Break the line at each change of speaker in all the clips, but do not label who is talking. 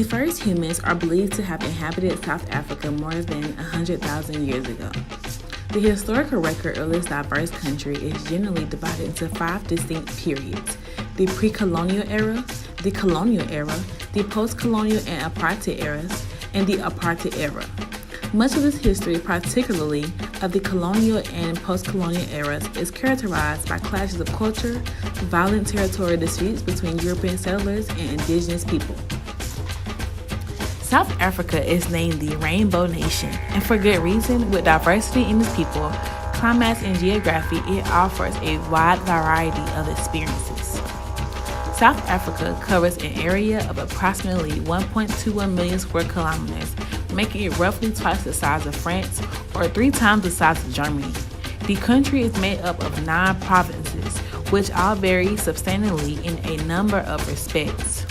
first humans are believed to have inhabited South Africa more than 100,000 years ago. The historical record of this diverse country is generally divided into 5 distinct periods: the pre-colonial era, the colonial era, the post-colonial and apartheid eras, and the apartheid era. Much of this history, particularly of the colonial and post-colonial eras, is characterized by clashes of culture, violent territorial disputes between European settlers and indigenous people. South Africa is named the Rainbow Nation, and for good reason. With diversity in its people, climates, and geography, it offers a wide variety of experiences. South Africa covers an area of approximately 1.21 million square kilometers, making it roughly twice the size of France or 3 times the size of Germany. The country is made up of 9 provinces, which all vary substantially in a number of respects.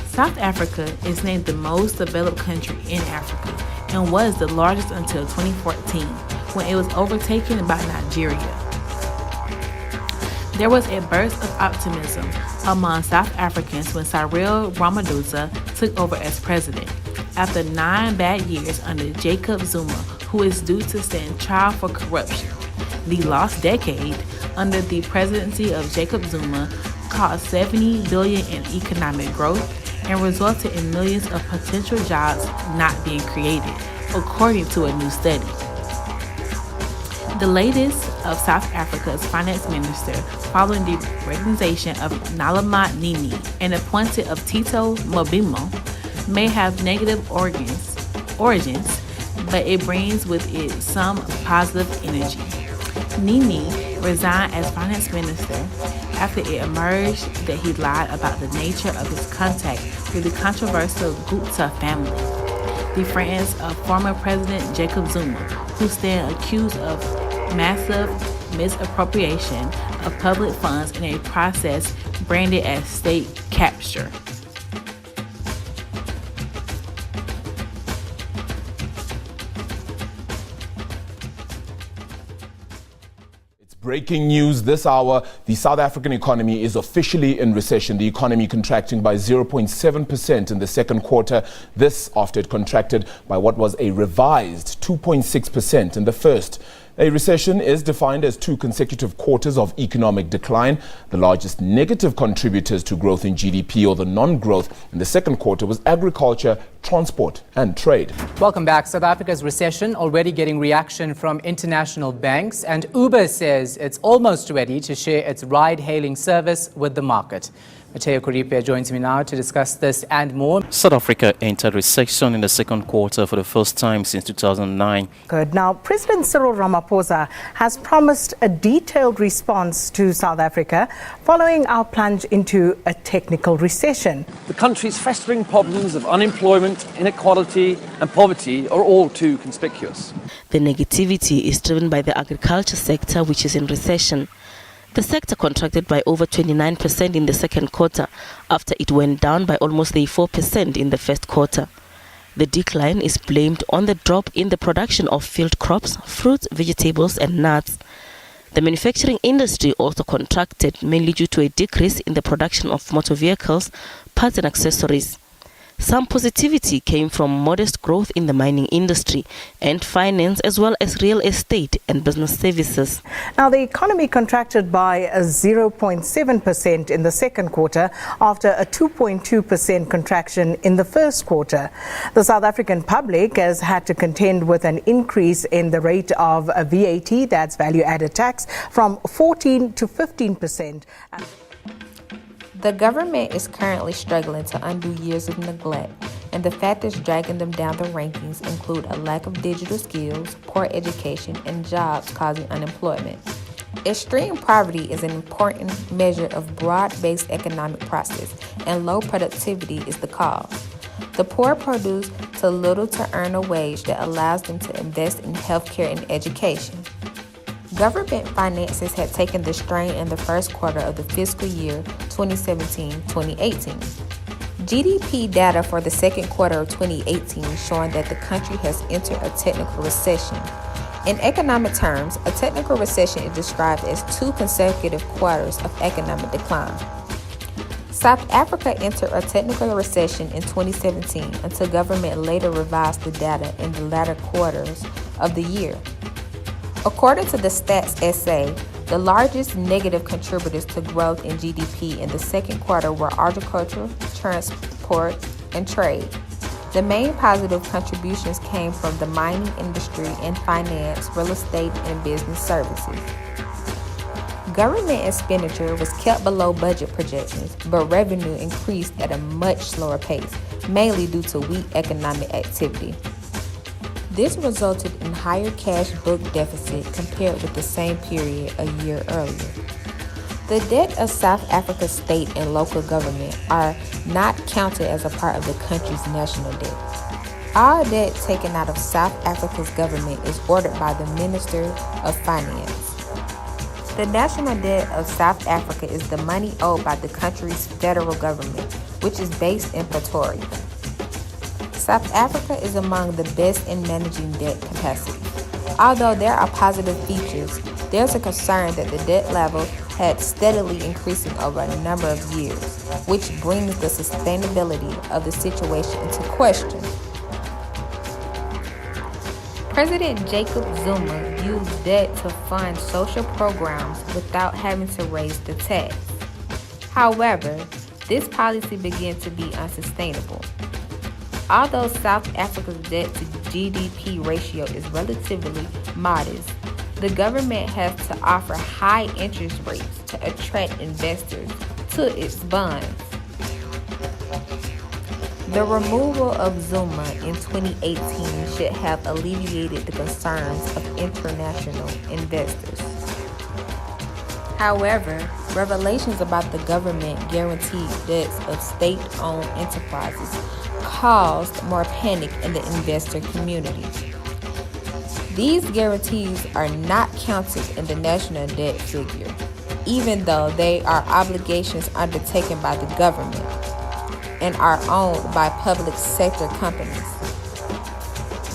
South Africa is named the most developed country in Africa and was the largest until 2014, when it was overtaken by Nigeria. There was a burst of optimism among South Africans when Cyril Ramaphosa took over as president, after 9 bad years under Jacob Zuma, who is due to stand trial for corruption. The lost decade under the presidency of Jacob Zuma caused $70 billion in economic growth and resulted in millions of potential jobs not being created, according to a new study. The latest of South Africa's finance minister, following the resignation of Nalama Nini and appointment of Tito Mboimo, may have negative origins, but it brings with it some positive energy. Nini resigned as finance minister after it emerged that he lied about the nature of his contact with the controversial Gupta family, the friends of former President Jacob Zuma, who stand accused of massive misappropriation of public funds in a process branded as state capture.
Breaking news this hour, the South African economy is officially in recession. The economy contracting by 0.7% in the second quarter. This after it contracted by what was a revised 2.6% in the first. A recession is defined as 2 consecutive quarters of economic decline. The largest negative contributors to growth in GDP, or the non-growth, in the second quarter was agriculture, transport and trade.
Welcome back. South Africa's recession already getting reaction from international banks, and Uber says it's almost ready to share its ride-hailing service with the market. Mateo Kuripe joins me now to discuss this and more.
South Africa entered recession in the second quarter for the first time since 2009.
Good. Now, President Cyril Ramaphosa has promised a detailed response to South Africa following our plunge into a technical recession.
The country's festering problems of unemployment, inequality and poverty are all too conspicuous.
The negativity is driven by the agriculture sector, which is in recession. The sector contracted by over 29% in the second quarter after it went down by almost 4% in the first quarter. The decline is blamed on the drop in the production of field crops, fruits, vegetables and nuts. The manufacturing industry also contracted, mainly due to a decrease in the production of motor vehicles, parts and accessories. Some positivity came from modest growth in the mining industry and finance, as well as real estate and business services.
Now, the economy contracted by 0.7% in the second quarter after a 2.2% contraction in the first quarter. The South African public has had to contend with an increase in the rate of VAT, that's value added tax, from 14 to 15%.
The government is currently struggling to undo years of neglect, and the factors dragging them down the rankings include a lack of digital skills, poor education, and jobs causing unemployment. Extreme poverty is an important measure of broad-based economic process, and low productivity is the cause. The poor produce too little to earn a wage that allows them to invest in healthcare and education. Government finances had taken the strain in the first quarter of the fiscal year 2017-2018. GDP data for the second quarter of 2018 showing that the country has entered a technical recession. In economic terms, a technical recession is described as 2 consecutive quarters of economic decline. South Africa entered a technical recession in 2017 until government later revised the data in the latter quarters of the year. According to the Stats SA, the largest negative contributors to growth in GDP in the second quarter were agriculture, transport, and trade. The main positive contributions came from the mining industry and finance, real estate, and business services. Government expenditure was kept below budget projections, but revenue increased at a much slower pace, mainly due to weak economic activity. This resulted in higher cash book deficit compared with the same period a year earlier. The debt of South Africa's state and local government are not counted as a part of the country's national debt. All debt taken out of South Africa's government is ordered by the Minister of Finance. The national debt of South Africa is the money owed by the country's federal government, which is based in Pretoria. South Africa is among the best in managing debt capacity. Although there are positive features, there's a concern that the debt level had steadily increasing over a number of years, which brings the sustainability of the situation into question. President Jacob Zuma used debt to fund social programs without having to raise the tax. However, this policy began to be unsustainable. Although South Africa's debt to GDP ratio is relatively modest, the government has to offer high interest rates to attract investors to its bonds. The removal of Zuma in 2018 should have alleviated the concerns of international investors. However, revelations about the government-guaranteed debts of state-owned enterprises caused more panic in the investor community. These guarantees are not counted in the national debt figure, even though they are obligations undertaken by the government and are owned by public sector companies.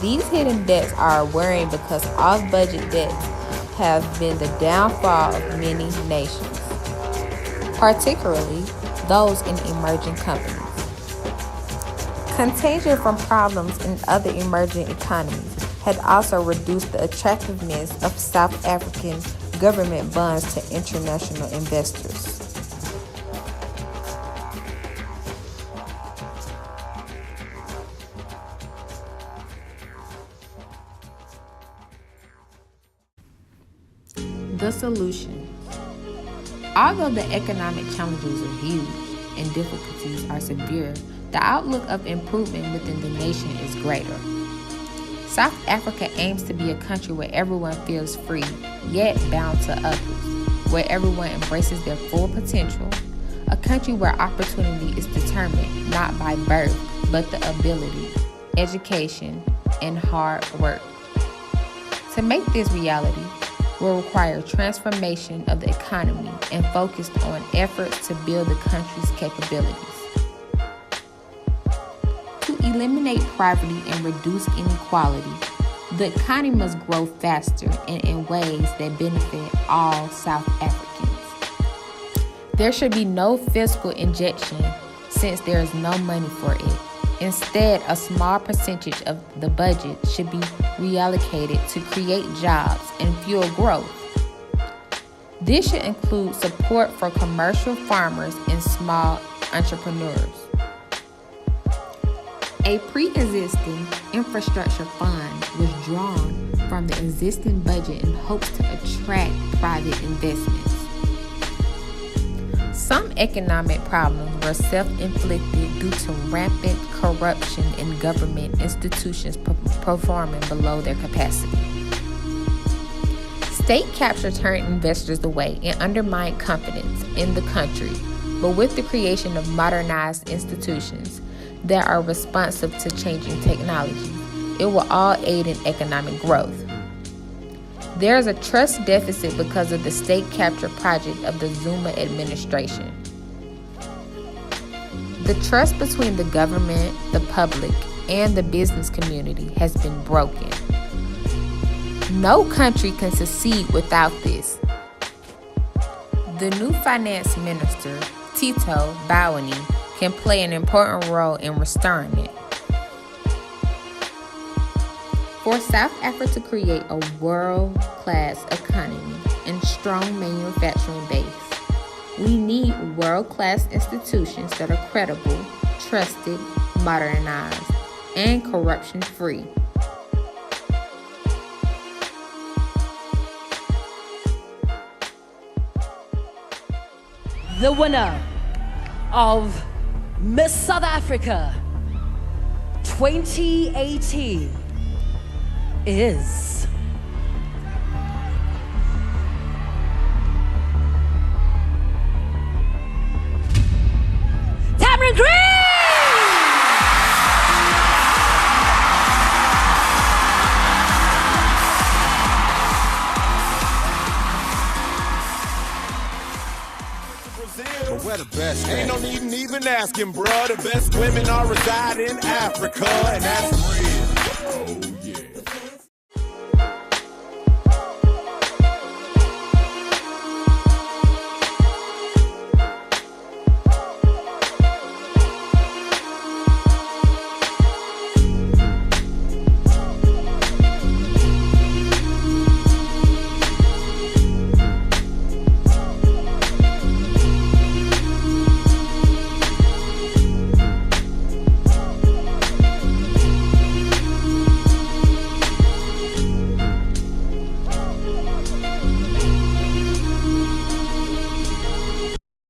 These hidden debts are worrying because off-budget debts have been the downfall of many nations, particularly those in emerging companies. Contagion from problems in other emerging economies had also reduced the attractiveness of South African government bonds to international investors. The solution. Although the economic challenges are huge and difficulties are severe, the outlook of improvement within the nation is greater. South Africa aims to be a country where everyone feels free, yet bound to others, where everyone embraces their full potential, a country where opportunity is determined not by birth, but the ability, education, and hard work. To make this reality will require transformation of the economy and focused on efforts to build the country's capabilities. To eliminate poverty and reduce inequality, the economy must grow faster and in ways that benefit all South Africans. There should be no fiscal injection since there is no money for it. Instead, a small percentage of the budget should be reallocated to create jobs and fuel growth. This should include support for commercial farmers and small entrepreneurs. A pre-existing infrastructure fund was drawn from the existing budget in hopes to attract private investments. Some economic problems were self-inflicted due to rampant corruption in government institutions performing below their capacity. State capture turned investors away and undermined confidence in the country, but with the creation of modernized institutions that are responsive to changing technology, it will all aid in economic growth. There is a trust deficit because of the state capture project of the Zuma administration. The trust between the government, the public, and the business community has been broken. No country can succeed without this. The new finance minister, Tito Bawani, can play an important role in restoring it. For South Africa to create a world-class economy and strong manufacturing base, we need world-class institutions that are credible, trusted, modernized, and corruption-free.
The winner of Miss South Africa 2018 is Tamron Green!
But we're the best. Ain't no need in even asking, bruh. The best women are reside in Africa, and that's real.